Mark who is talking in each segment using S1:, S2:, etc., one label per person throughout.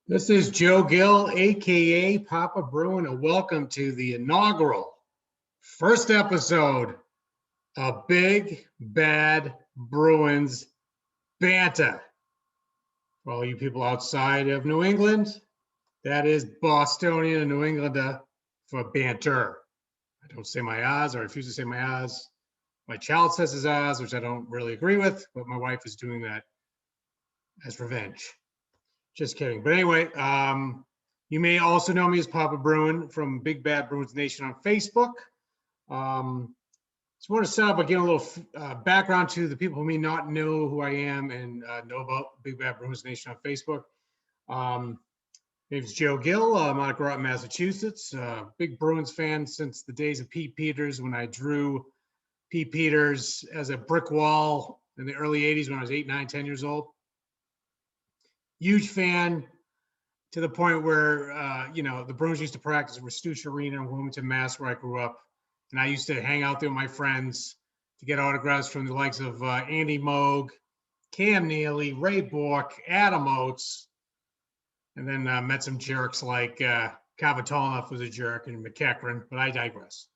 S1: This is Joe Gill, aka Papa Bruin, and welcome to the inaugural first episode of Big Bad Bruins Bantah. For all you people outside of New England, that is Bostonian and New Englander for banter. I don't say my R's, or I refuse to say my R's. My child says his R's, which I don't really agree with, but my wife is doing that as revenge. Just kidding. But anyway, you may also know me as Papa Bruin from Big Bad Bruins Nation on Facebook. Just want to set up again a little background to the people who may not know who I am and know about Big Bad Bruins Nation on Facebook. My name is Joe Gill. I'm out of Groton, Massachusetts. Big Bruins fan since the days of Pete Peters, when I drew Pete Peters as a brick wall in the early 80s when I was 8, 9, 10 years old. Huge fan to the point where, the Bruins used to practice at Restouche Arena in Wilmington, Mass, where I grew up. And I used to hang out there with my friends to get autographs from the likes of Andy Moog, Cam Neely, Ray Bork, Adam Oates, and then met some jerks like Kavatolnoff was a jerk, and McEachran, but I digress.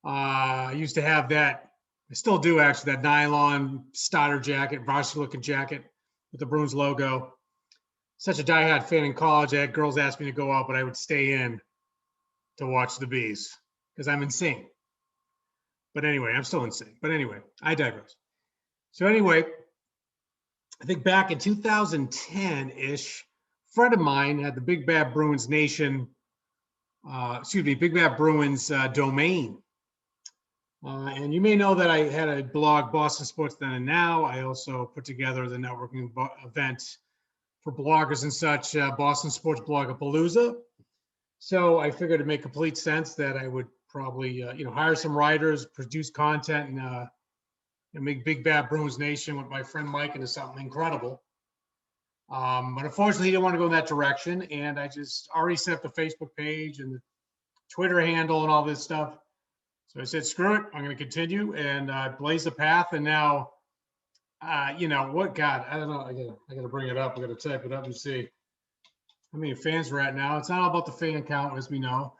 S1: I used to have that, I still do actually, that nylon starter jacket, varsity-looking jacket with the Bruins logo. Such a diehard fan in college. I had girls ask me to go out, but I would stay in to watch the Bees because I'm insane. But anyway, I'm still insane. But anyway, I digress. So anyway, I think back in 2010-ish, a friend of mine had the Big Bad Bruins Nation, Big Bad Bruins domain. And you may know that I had a blog, Boston Sports Then and Now. I also put together the networking event for bloggers and such, Boston Sports Blogapalooza. So I figured it'd make complete sense that I would probably, hire some writers, produce content, and make Big Bad Bruins Nation with my friend Mike into something incredible. But unfortunately, he didn't want to go in that direction, and I just already set up the Facebook page and the Twitter handle and all this stuff. So I said, screw it, I'm going to continue and blaze the path. And now, what? God, I don't know. I gotta bring it up. I gotta type it up and see how many fans we're at now. It's not all about the fan count, as we know.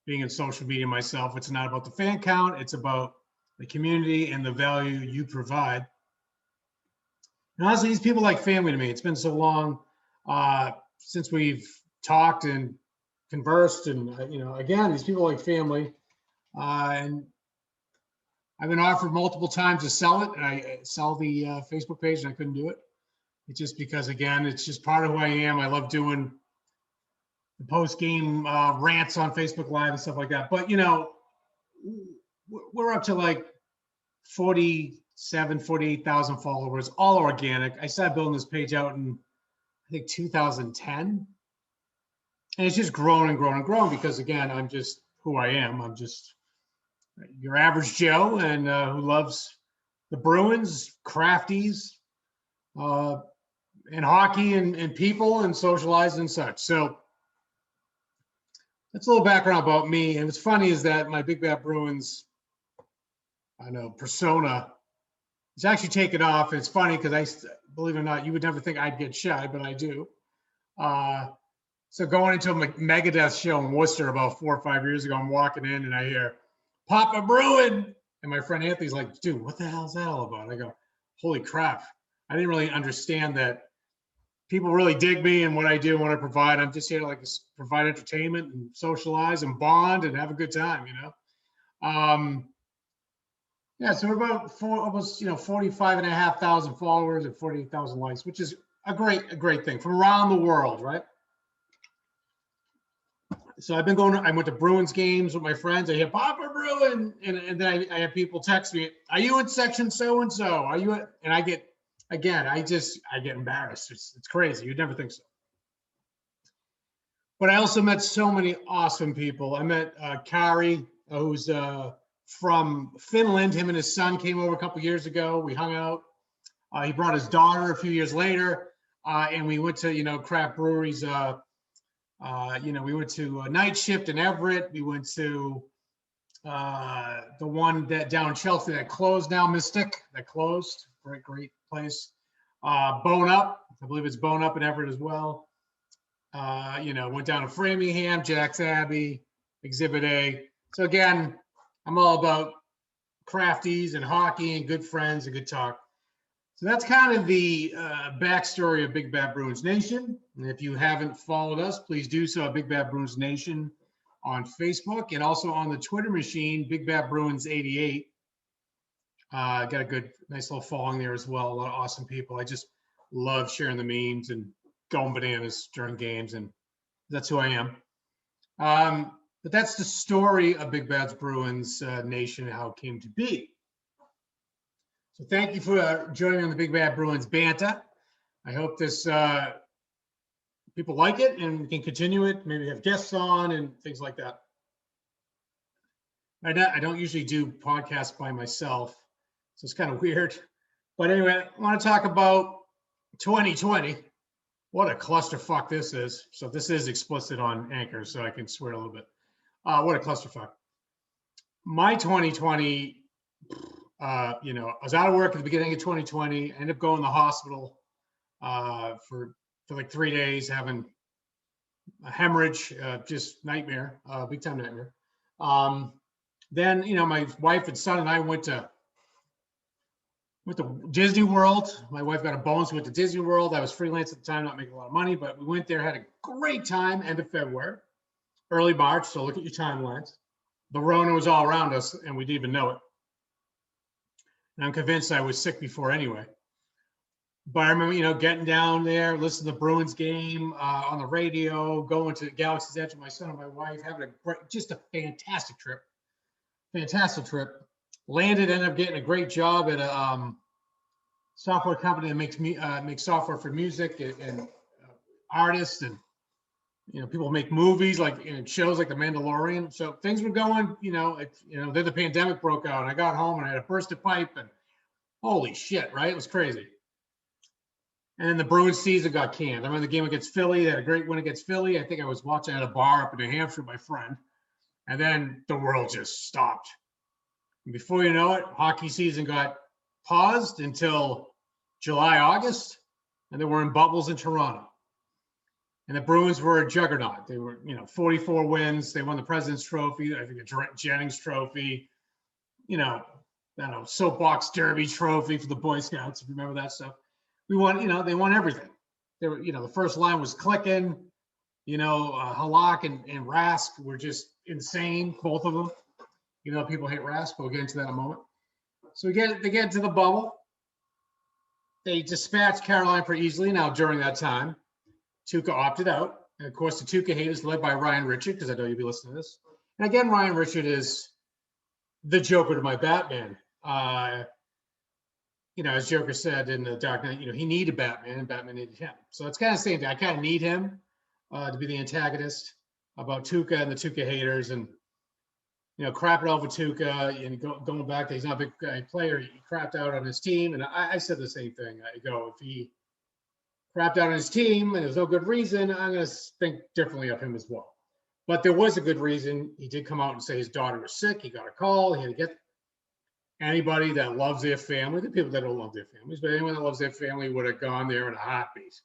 S1: Being in social media myself, it's not about the fan count. It's about the community and the value you provide. And honestly, these people are like family to me. It's been so long since we've talked and conversed, and again, these people are like family. And I've been offered multiple times to sell it, and I sell the Facebook page, and I couldn't do it. It's just because, again, it's just part of who I am. I love doing the post-game rants on Facebook Live and stuff like that. But, we're up to like 48,000 followers, all organic. I started building this page out in, I think, 2010. And it's just grown and grown and grown because, again, I'm just who I am. I'm just your average Joe and who loves the Bruins, crafties, and hockey and people and socializing and such. So that's a little background about me. And what's funny is that my Big Bad Bruins, persona is actually taken off. And it's funny because believe it or not, you would never think I'd get shy, but I do. So going into a Megadeth show in Worcester about 4 or 5 years ago, I'm walking in and I hear Papa Bruin, and my friend Anthony's like, dude, what the hell is that all about? I go, holy crap. I didn't really understand that people really dig me and what I do and what I provide. I'm just here to provide entertainment and socialize and bond and have a good time, so we're about almost 45,500 followers and 48,000 likes, which is a great thing from around the world, right? So I went to Bruins games with my friends. I hear Papa Bruin, and then I have people text me, are you in section so-and-so? Are you at, and I get embarrassed. It's crazy. You'd never think so. But I also met so many awesome people. I met Kari, who's from Finland. Him and his son came over a couple years ago. We hung out. He brought his daughter a few years later, and we went to, craft breweries. We went to Night Shift in Everett. We went to the one that down in Chelsea that closed now, Mystic, that closed. Great place. Bone Up. I believe it's Bone Up in Everett as well. Went down to Framingham, Jack's Abbey, Exhibit A. So again, I'm all about crafties and hockey and good friends and good talk. So that's kind of the backstory of Big Bad Bruins Nation. And if you haven't followed us, please do so at Big Bad Bruins Nation on Facebook and also on the Twitter machine, Big Bad Bruins 88. Got a good, nice little following there as well. A lot of awesome people. I just love sharing the memes and going bananas during games, and that's who I am. But that's the story of Big Bad Bruins Nation and how it came to be. So thank you for joining on the Big Bad Bruins Bantah. I hope this people like it and we can continue it. Maybe have guests on and things like that. I don't usually do podcasts by myself, so it's kind of weird. But anyway, I want to talk about 2020. What a clusterfuck this is. So this is explicit on Anchor, so I can swear a little bit. What a clusterfuck. My 2020, I was out of work at the beginning of 2020. I ended up going to the hospital for like 3 days, having a hemorrhage, just nightmare, big time nightmare. Then, my wife and son and I went to Disney World. My wife got a bonus, went to Disney World. I was freelance at the time, not making a lot of money, but we went there, had a great time, end of February, early March. So look at your timelines. The Rona was all around us and we didn't even know it. And I'm convinced I was sick before anyway. But I remember, getting down there, listening to the Bruins game on the radio, going to Galaxy's Edge with my son and my wife, having just a fantastic trip. Fantastic trip. Landed, ended up getting a great job at a software company that makes software for music and artists, and people make movies like shows like The Mandalorian. So things were going. Then the pandemic broke out, and I got home and I had a burst of pipe, and holy shit, right? It was crazy. And then the Bruins season got canned. I remember the game against Philly. They had a great win against Philly. I think I was watching at a bar up in New Hampshire with my friend, and then the world just stopped. And before you know it, hockey season got paused until July, August, and they were in bubbles in Toronto. And the Bruins were a juggernaut. They were, 44 wins. They won the President's Trophy, I think a Jennings Trophy, soapbox derby trophy for the Boy Scouts, if you remember that stuff. We won, they won everything. They were, the first line was clicking. Halak and Rask were just insane, both of them. Even though people hate Rask, but we'll get into that in a moment. So they get into the bubble. They dispatched Carolina pretty easily. Now, during that time, Tuukka opted out. And of course, the Tuukka haters led by Ryan Richard, because I know you'll be listening to this. And again, Ryan Richard is the Joker to my Batman. As Joker said in The Dark Knight, he needed Batman and Batman needed him. So it's kind of the same thing. I kind of need him to be the antagonist about Tuukka and the Tuukka haters, and crap it over Tuukka, and going back, he's not a big player. He crapped out on his team, and I said the same thing. I go, if he crapped out on his team and there's no good reason, I'm going to think differently of him as well. But there was a good reason. He did come out and say his daughter was sick. He got a call. He had to get anybody that loves their family, the people that don't love their families, but anyone that loves their family would have gone there in a heartbeat.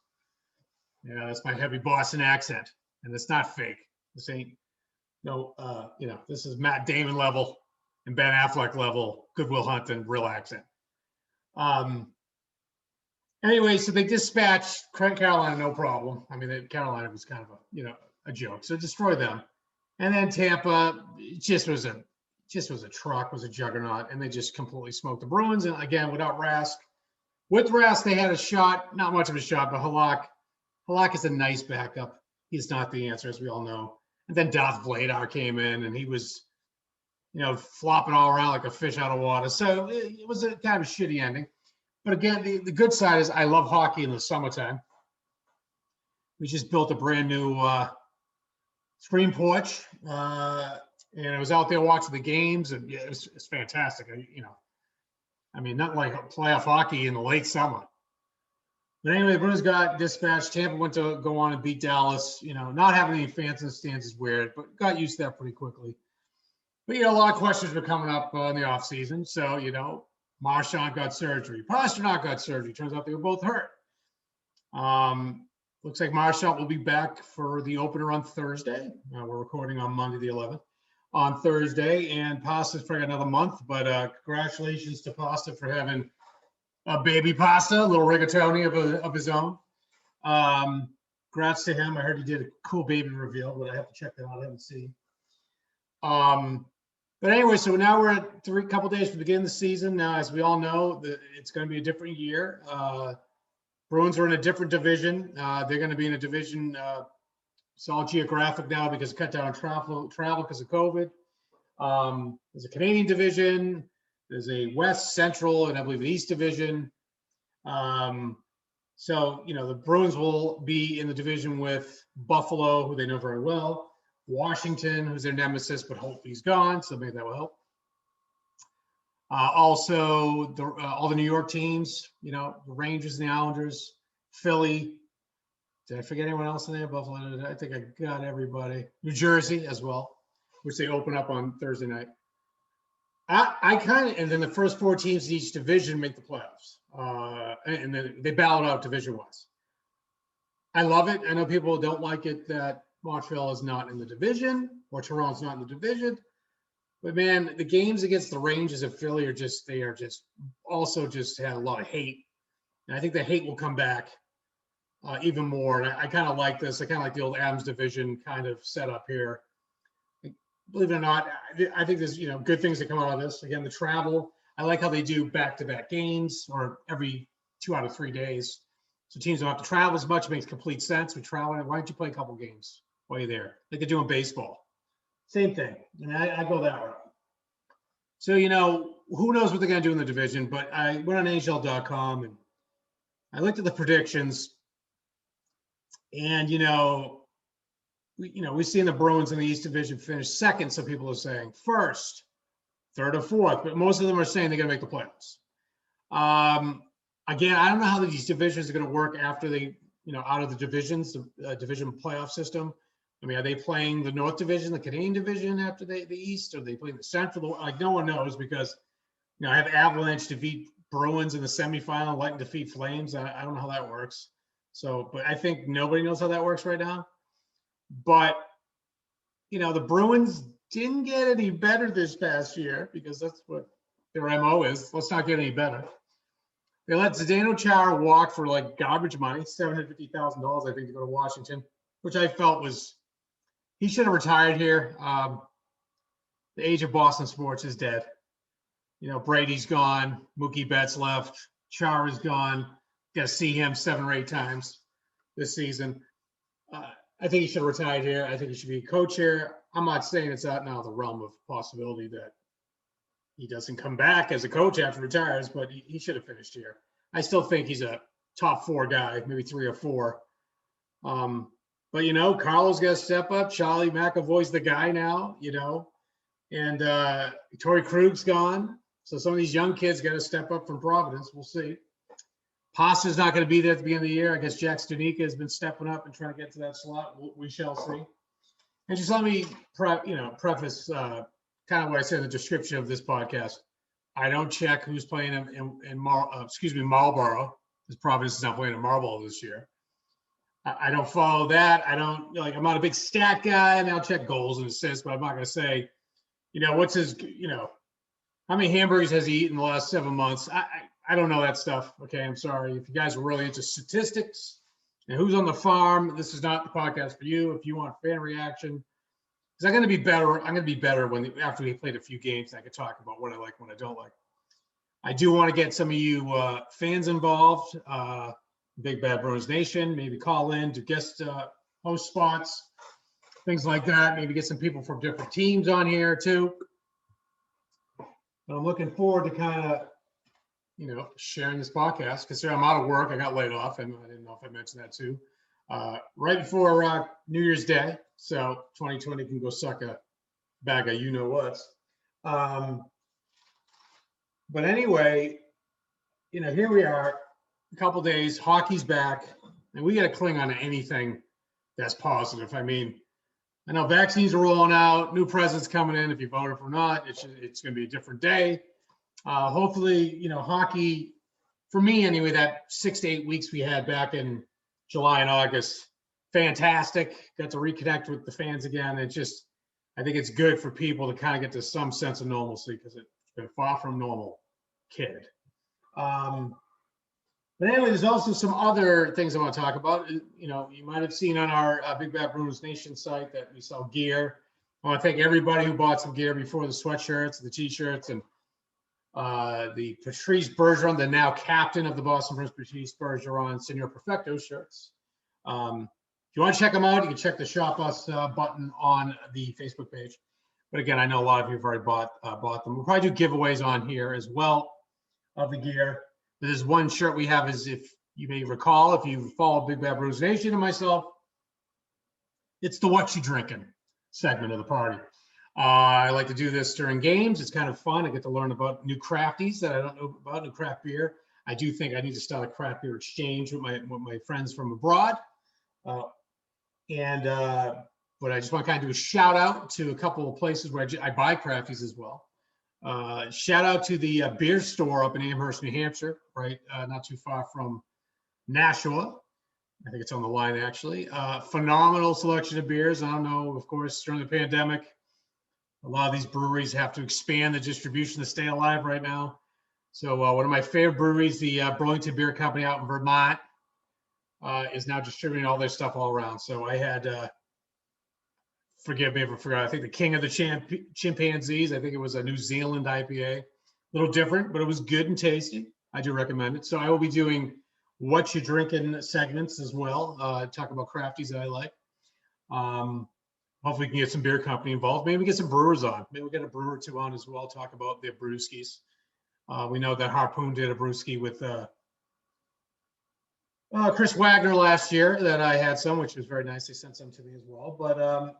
S1: That's my heavy Boston accent, and it's not fake. This ain't this is Matt Damon level and Ben Affleck level, Good Will Hunting, real accent. Anyway, so they dispatched Carolina, no problem. I mean, Carolina was kind of a joke, so destroy them. And then Tampa just was a truck, was a juggernaut, and they just completely smoked the Bruins. And again, without Rask, with Rask, they had a shot, not much of a shot, but Halak is a nice backup. He's not the answer, as we all know. And then Darth Vladar came in, and he was, flopping all around like a fish out of water. So it was a kind of a shitty ending. But again, the good side is I love hockey in the summertime. We just built a brand new screen porch, and I was out there watching the games, and it's fantastic. Not like playoff hockey in the late summer. But anyway, the Bruins got dispatched. Tampa went to go on and beat Dallas. Not having any fans in the stands is weird, but got used to that pretty quickly. But, a lot of questions were coming up in the offseason. So, Marchand got surgery. Pastrnak got surgery. Turns out they were both hurt. Looks like Marchand will be back for the opener on Thursday. We're recording on Monday the 11th. On Thursday, and Pasta's for another month, but congratulations to Pasta for having a baby Pasta, a little rigatoni of his own. Congrats to him. I heard he did a cool baby reveal, but I have to check that out. I haven't seen. But anyway, so now we're at couple days from the beginning of the season. Now, as we all know, it's going to be a different year. Bruins are in a different division. They're going to be in a division. It's all geographic now because cut down on travel because of COVID. There's a Canadian division. There's a West, Central, and I believe an East division. So, the Bruins will be in the division with Buffalo, who they know very well, Washington, who's their nemesis, but hopefully he's gone, so maybe that will help. Also, all the New York teams, the Rangers and the Islanders, Philly. Did I forget anyone else in there? Buffalo, I think I got everybody. New Jersey as well, which they open up on Thursday night. And then the first 4 teams in each division make the playoffs. And then they battle it out division-wise. I love it. I know people don't like it that Montreal is not in the division or Toronto's not in the division. But, man, the games against the Rangers of Philly are just had a lot of hate. And I think the hate will come back even more. And I kind of like this. I kind of like the old Adams division kind of setup here. Believe it or not, I think there's, good things that come out of this. Again, the travel. I like how they do back-to-back games or every 2 out of 3 days. So teams don't have to travel as much. It makes complete sense with traveling. Why don't you play a couple games while you're there? Like they do in baseball. Same thing. I go that route. So, who knows what they're going to do in the division, but I went on NHL.com and I looked at the predictions and, we've seen the Bruins in the East Division finish second. Some people are saying first, third, or fourth, but most of them are saying they're going to make the playoffs. Again, I don't know how these divisions are going to work after they, out of the divisions, the division playoff system. I mean, are they playing the North Division, the Canadian Division after the East? Or are they playing the Central? Like, no one knows because, I have Avalanche defeat Bruins in the semifinal, Lightning defeat Flames. I don't know how that works. So, but I think nobody knows how that works right now. But, the Bruins didn't get any better this past year because that's what their MO is. Let's not get any better. They let Zdeno Chara walk for like garbage money, $750,000, I think, to go to Washington, which I felt was he should have retired here. The age of Boston sports is dead. Brady's gone, Mookie Betts left, Chara's gone. Got to see him 7 or 8 times this season. I think he should have retired here. I think he should be a coach here. I'm not saying it's out now of the realm of possibility that he doesn't come back as a coach after he retires, but he should have finished here. I still think he's a top 4 guy, maybe 3 or 4. But, Carlos got to step up. Charlie McAvoy's the guy now, and Torrey Krug's gone. So some of these young kids got to step up from Providence. We'll see. Pasta's not going to be there at the beginning of the year. I guess Jack Studnicka has been stepping up and trying to get to that slot. We shall see. And just let me preface kind of what I said in the description of this podcast. I don't check who's playing in Marlboro, because Providence is not playing in Marlboro this year. I don't follow that. I don't I'm not a big stat guy, and I'll check goals and assists, but I'm not going to say, what's his, how many hamburgers has he eaten in the last 7 months? I don't know that stuff. Okay, I'm sorry. If you guys are really into statistics and who's on the farm, this is not the podcast for you. If you want fan reaction, because I'm going to be better. I'm going to be better after we played a few games. I could talk about what I like, what I don't like. I do want to get some of you fans involved. Big Bad Bruins Nation, maybe call in to guest host spots, things like that. Maybe get some people from different teams on here too. But I'm looking forward to kind of, sharing this podcast because I'm out of work. I got laid off, and I didn't know if I mentioned that too. Right before New Year's Day, so 2020 can go suck a bag of what. But anyway, here we are. A couple days, hockey's back, and we got to cling on to anything that's positive. I mean, I know vaccines are rolling out, new president's coming in. If you voted for or not, it's going to be a different day. Hopefully, hockey, for me anyway, that 6 to 8 weeks we had back in July and August. Fantastic. Got to reconnect with the fans again. It just, I think it's good for people to kind of get to some sense of normalcy because it's been far from normal, kid. But anyway, there's also some other things I want to talk about. You know, you might have seen on our Big Bad Bruins Nation site that we sell gear. I want to thank everybody who bought some gear before, the sweatshirts, the t-shirts, and the Patrice Bergeron, the now captain of the Boston Bruins, Patrice Bergeron Senor Perfecto shirts. If you want to check them out, you can check the Shop Us button on the Facebook page. But again, I know a lot of you have already bought them. We'll probably do giveaways on here as well of the gear. There's one shirt we have, is, if you may recall, if you follow Big Bad Bruins Nation and myself, it's the What You Drinking segment of the party. I like to do this during games. It's kind of fun. I get to learn about new crafties that I don't know about, new craft beer. I do think I need to start a craft beer exchange with my friends from abroad. But I just want to kind of do a shout out to a couple of places where I buy crafties as well. Shout out to the beer store up in Amherst, New Hampshire, right? Not too far from Nashua. I think it's on the line, actually. Phenomenal selection of beers. I don't know, of course, during the pandemic, a lot of these breweries have to expand the distribution to stay alive right now. So one of my favorite breweries, the Burlington Beer Company out in Vermont, is now distributing all their stuff all around. So I had, forgive me if I forgot, I think the King of the Chimpanzees, I think it was a New Zealand IPA. A little different, but it was good and tasty. I do recommend it. So I will be doing What You Drinking segments as well, talk about crafties that I like. Hopefully we can get some beer company involved. Maybe we get some brewers on. Maybe we'll get a brewer or two on as well, talk about their brewskis. We know that Harpoon did a brewski with Chris Wagner last year that I had some, which was very nice. They sent some to me as well. But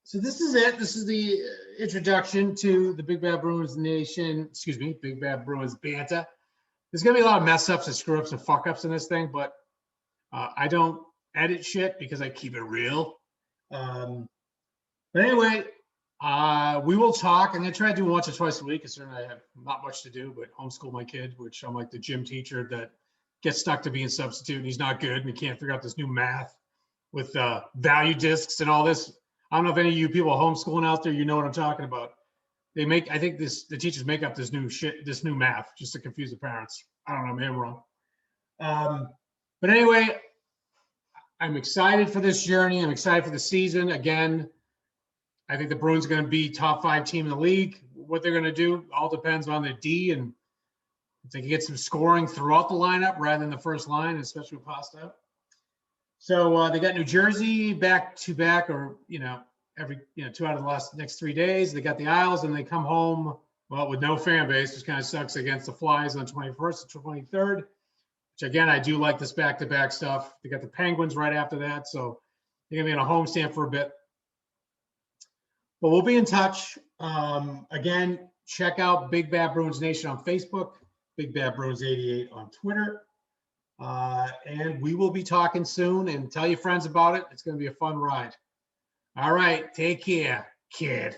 S1: so this is it. This is the introduction to the Big Bad Bruins Nation, excuse me, Big Bad Bruins Bantah. There's going to be a lot of mess ups and screw ups and fuck ups in this thing, but I don't edit shit because I keep it real. But anyway, we will talk. I'm going to try to do once or twice a week, considering I have not much to do but homeschool my kid, which I'm like the gym teacher that gets stuck to being substitute, and he's not good, and he can't figure out this new math with value discs and all this. I don't know if any of you people are homeschooling out there, you know what I'm talking about. They make, I think the teachers make up this new shit, this new math, just to confuse the parents. I don't know, maybe I'm wrong. But anyway, I'm excited for this journey. I'm excited for the season. Again, I think the Bruins are going to be top 5 team in the league. What they're going to do all depends on the D, and if they can get some scoring throughout the lineup rather than the first line, especially with Pasta. So they got New Jersey back to back, or every 2 out of the next 3 days. They got the Isles, and they come home with no fan base, which kind of sucks, against the Flyers on the 21st and 23rd. Which again, I do like this back-to-back stuff. They got the Penguins right after that, so they're gonna be on a homestand for a bit. But we'll be in touch. Again, check out Big Bad Bruins Nation on Facebook, Big Bad Bruins 88 on Twitter. And we will be talking soon, and tell your friends about it. It's going to be a fun ride. All right. Take care, kid.